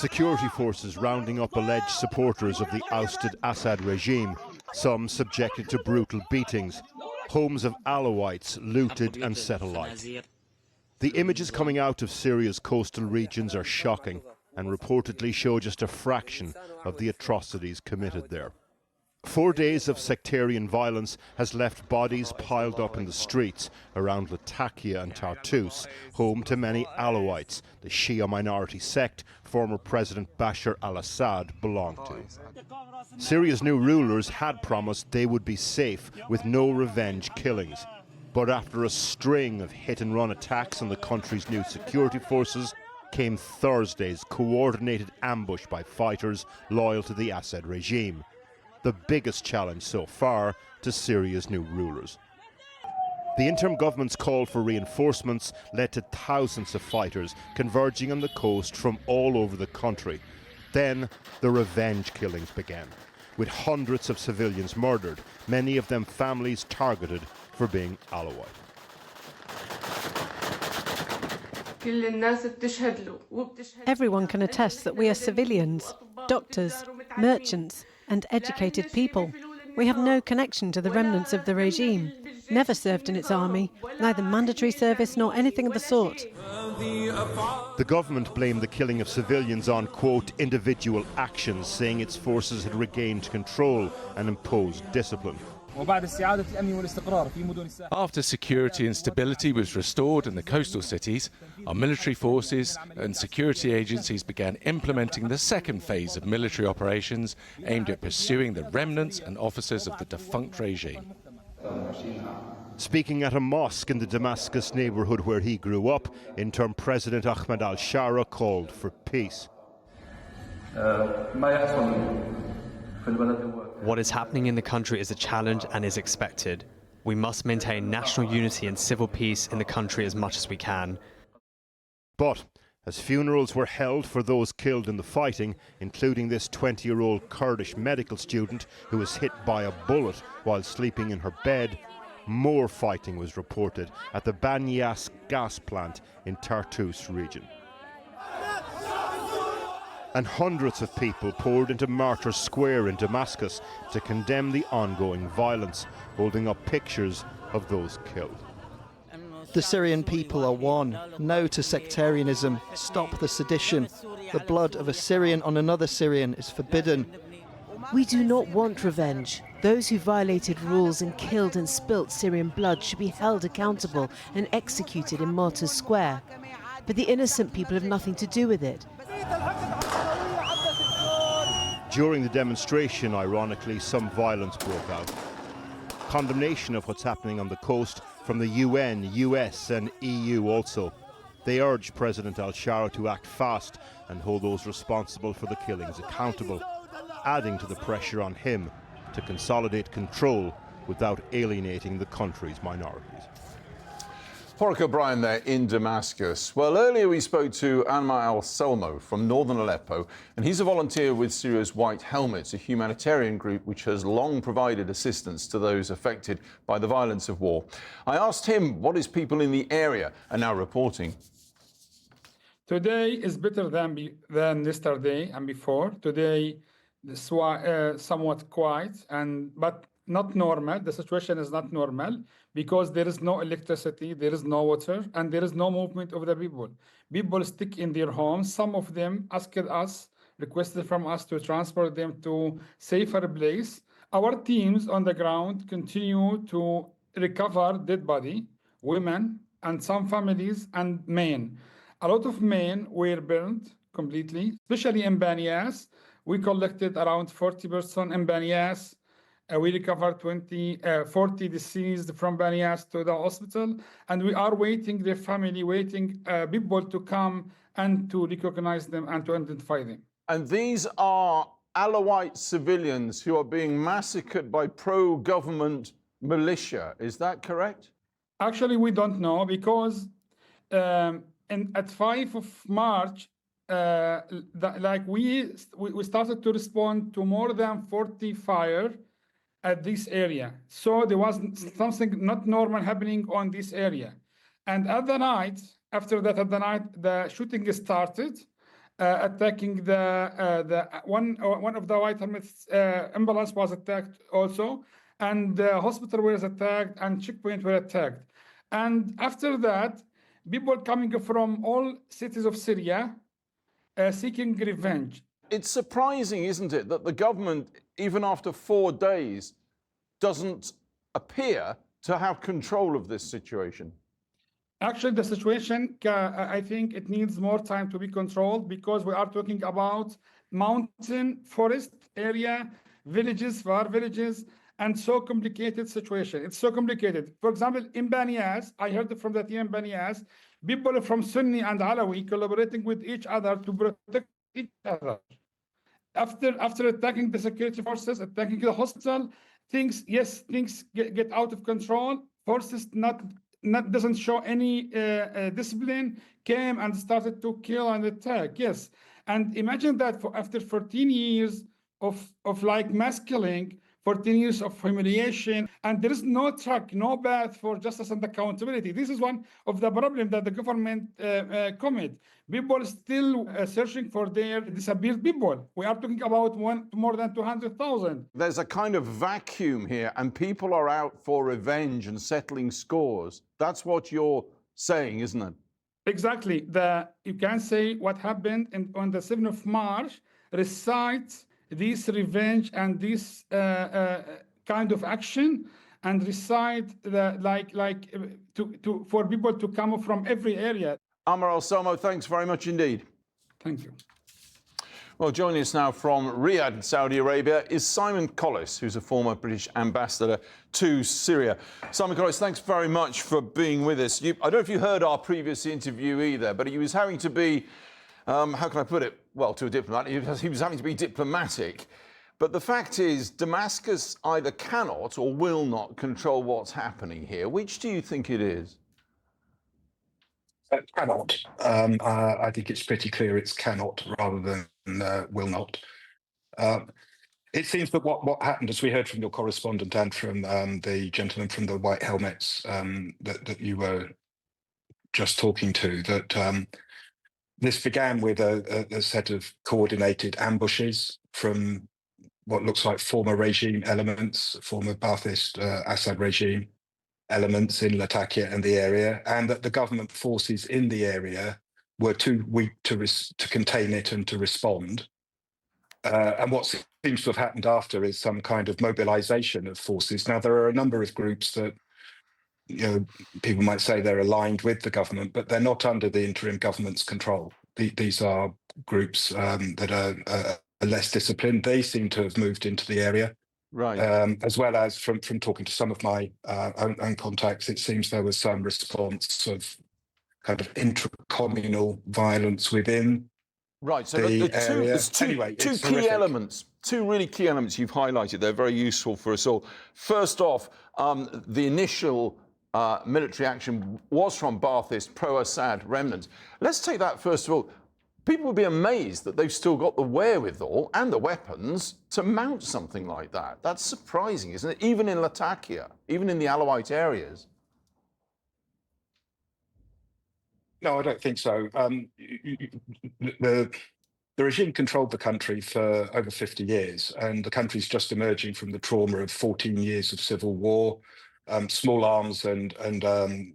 Security forces rounding up alleged supporters of the ousted Assad regime, some subjected to brutal beatings, homes of Alawites looted and set alight. The images coming out of Syria's coastal regions are shocking and reportedly show just a fraction of the atrocities committed there. 4 days of sectarian violence has left bodies piled up in the streets around Latakia and Tartus, home to many Alawites, the Shia minority sect former President Bashar al-Assad belonged to. Syria's new rulers had promised they would be safe with no revenge killings. But after a string of hit-and-run attacks on the country's new security forces, came Thursday's coordinated ambush by fighters loyal to the Assad regime, the biggest challenge so far to Syria's new rulers. The interim government's call for reinforcements led to thousands of fighters converging on the coast from all over the country. Then the revenge killings began, with hundreds of civilians murdered, many of them families targeted for being Alawite. Everyone can attest that we are civilians, doctors, merchants, and educated people. We have no connection to the remnants of the regime, never served in its army, neither mandatory service nor anything of the sort. The government blamed the killing of civilians on, quote, individual actions, saying its forces had regained control and imposed discipline. After security and stability was restored in the coastal cities, our military forces and security agencies began implementing the second phase of military operations aimed at pursuing the remnants and officers of the defunct regime. Speaking at a mosque in the Damascus neighborhood where he grew up, interim President Ahmed al-Shara called for peace. What is happening in the country is a challenge and is expected. We must maintain national unity and civil peace in the country as much as we can. But as funerals were held for those killed in the fighting, including this 20-year-old Kurdish medical student who was hit by a bullet while sleeping in her bed, more fighting was reported at the Banyas gas plant in Tartus region. And hundreds of people poured into Martyrs Square in Damascus to condemn the ongoing violence, holding up pictures of those killed. The Syrian people are one. No to sectarianism. Stop the sedition. The blood of a Syrian on another Syrian is forbidden. We do not want revenge. Those who violated rules and killed and spilt Syrian blood should be held accountable and executed in Martyrs Square. But the innocent people have nothing to do with it. During the demonstration, ironically, some violence broke out. Condemnation of what's happening on the coast from the UN, US and EU also. They urged President al-Shara to act fast and hold those responsible for the killings accountable, adding to the pressure on him to consolidate control without alienating the country's minorities. Porrick O'Brien there in Damascus. Well, earlier we spoke to Anmar al-Salmo from northern Aleppo, and he's a volunteer with Syria's White Helmets, a humanitarian group which has long provided assistance to those affected by the violence of war. I asked him what his people in the area are now reporting. Today is better than yesterday and before. Today, somewhat quiet, but not normal. The situation is not normal because there is no electricity, there is no water, and there is no movement of the people. People stick in their homes. Some of them asked us, requested from us to transport them to safer place. Our teams on the ground continue to recover dead body, women, and some families and men. A lot of men were burned completely, especially in Banyas. We collected around 40 persons in Banyas. We recovered 40 deceased from Banyas to the hospital, and we are waiting, their family waiting people to come and to recognize them and to identify them. And these are Alawite civilians who are being massacred by pro-government militia. Is that correct? Actually, we don't know because at 5 of March, we started to respond to more than 40 fire at this area. So there was something not normal happening on this area. And at the night, after that, the shooting started. attacking the one of the White Helmets ambulance was attacked also, and the hospital was attacked, and checkpoint were attacked. And after that, people coming from all cities of Syria seeking revenge. It's surprising, isn't it, that the government, even after 4 days, doesn't appear to have control of this situation. Actually, the situation, I think it needs more time to be controlled, because we are talking about mountain, forest area, villages, far villages, and so complicated situation. It's so complicated. For example, in Banias, I heard from the team in Banias, people from Sunni and Alawi collaborating with each other to protect each other. After attacking the security forces, attacking the hospital, things get out of control. Forces doesn't show any discipline, came and started to kill and attack. Yes, and imagine that after 14 years of like mass killing, 14 years of humiliation, and there is no track, no path for justice and accountability. This is one of the problems that the government commit. People still searching for their disappeared people. We are talking about more than 200,000. There's a kind of vacuum here, and people are out for revenge and settling scores. That's what you're saying, isn't it? Exactly. You can say what happened on the 7th of March recites this revenge and this kind of action, and recite for people to come from every area. Amr Al-Salmo, thanks very much indeed. Thank you. Well, joining us now from Riyadh, Saudi Arabia, is Simon Collis, who's a former British ambassador to Syria. Simon Collis, thanks very much for being with us. I don't know if you heard our previous interview either, but he was having to be, how can I put it? Well, to a diplomat, he was having to be diplomatic. But the fact is, Damascus either cannot or will not control what's happening here. Which do you think it is? Cannot. I think it's pretty clear it's cannot rather than will not. It seems that what happened, as we heard from your correspondent and from the gentleman from the White Helmets that you were just talking to, that this began with a set of coordinated ambushes from what looks like former regime elements, former Ba'athist Assad regime elements in Latakia and the area, and that the government forces in the area were too weak to contain it and to respond. And what seems to have happened after is some kind of mobilization of forces. Now, there are a number of groups that, people might say they're aligned with the government, but they're not under the interim government's control. These are groups that are less disciplined. They seem to have moved into the area. Right. As well as from talking to some of my own contacts, it seems there was some response of kind of intracommunal violence within. Right, so there's two really key elements you've highlighted. They're very useful for us all. First off, the initial military action was from Ba'athist pro-Assad remnants. Let's take that first of all. People would be amazed that they've still got the wherewithal and the weapons to mount something like that. That's surprising, isn't it? Even in Latakia, even in the Alawite areas. No, I don't think so. The regime controlled the country for over 50 years, and the country's just emerging from the trauma of 14 years of civil war. Small arms and other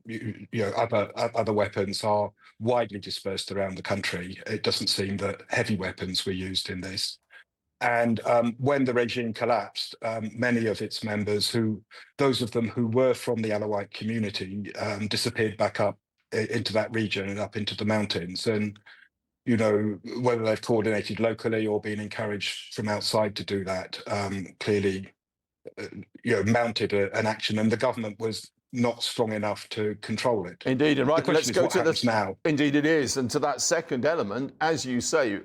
weapons are widely dispersed around the country. It doesn't seem that heavy weapons were used in this. And when the regime collapsed, many of its members, those of them who were from the Alawite community, disappeared back up into that region and up into the mountains. And, whether they've coordinated locally or been encouraged from outside to do that, clearly, mounted an action, and the government was not strong enough to control it. Indeed, and right, let's go to this now. Indeed, it is, and to that second element, as you say,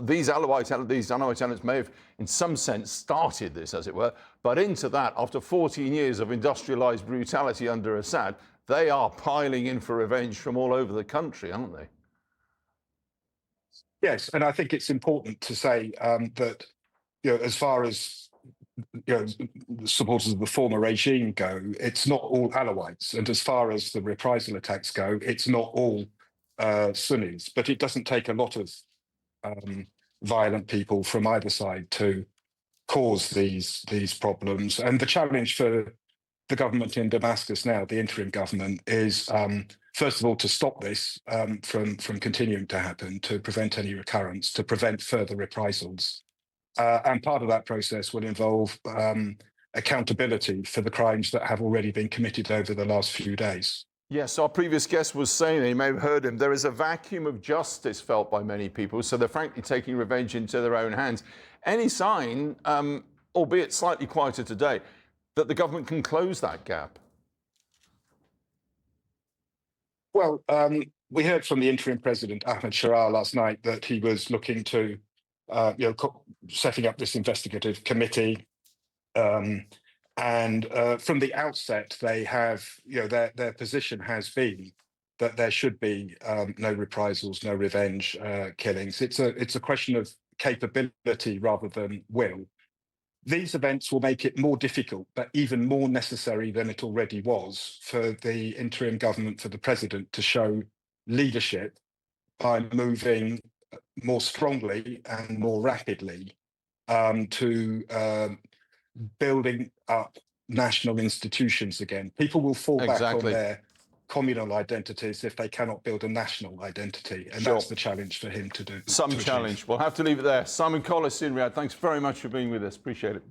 these Alawite elements may have, in some sense, started this, as it were, but into that, after 14 years of industrialised brutality under Assad, they are piling in for revenge from all over the country, aren't they? Yes, and I think it's important to say that, as far as supporters of the former regime go, it's not all Alawites. And as far as the reprisal attacks go, it's not all Sunnis. But it doesn't take a lot of violent people from either side to cause these problems. And the challenge for the government in Damascus now, the interim government, is first of all to stop this from continuing to happen, to prevent any recurrence, to prevent further reprisals. And part of that process will involve accountability for the crimes that have already been committed over the last few days. Yes, our previous guest was saying, and you may have heard him, there is a vacuum of justice felt by many people, so they're frankly taking revenge into their own hands. Any sign, albeit slightly quieter today, that the government can close that gap? Well, we heard from the interim president, Ahmed Sharaa, last night that he was looking to, setting up this investigative committee. And from the outset, they have, their position has been that there should be no reprisals, no revenge killings. It's a question of capability rather than will. These events will make it more difficult, but even more necessary than it already was, for the interim government, for the president, to show leadership by moving more strongly and more rapidly to building up national institutions again. People will fall back on their communal identities if they cannot build a national identity, and that's the challenge for him to do. Some challenge. We'll have to leave it there. Simon Collis in Riyadh, thanks very much for being with us. Appreciate it.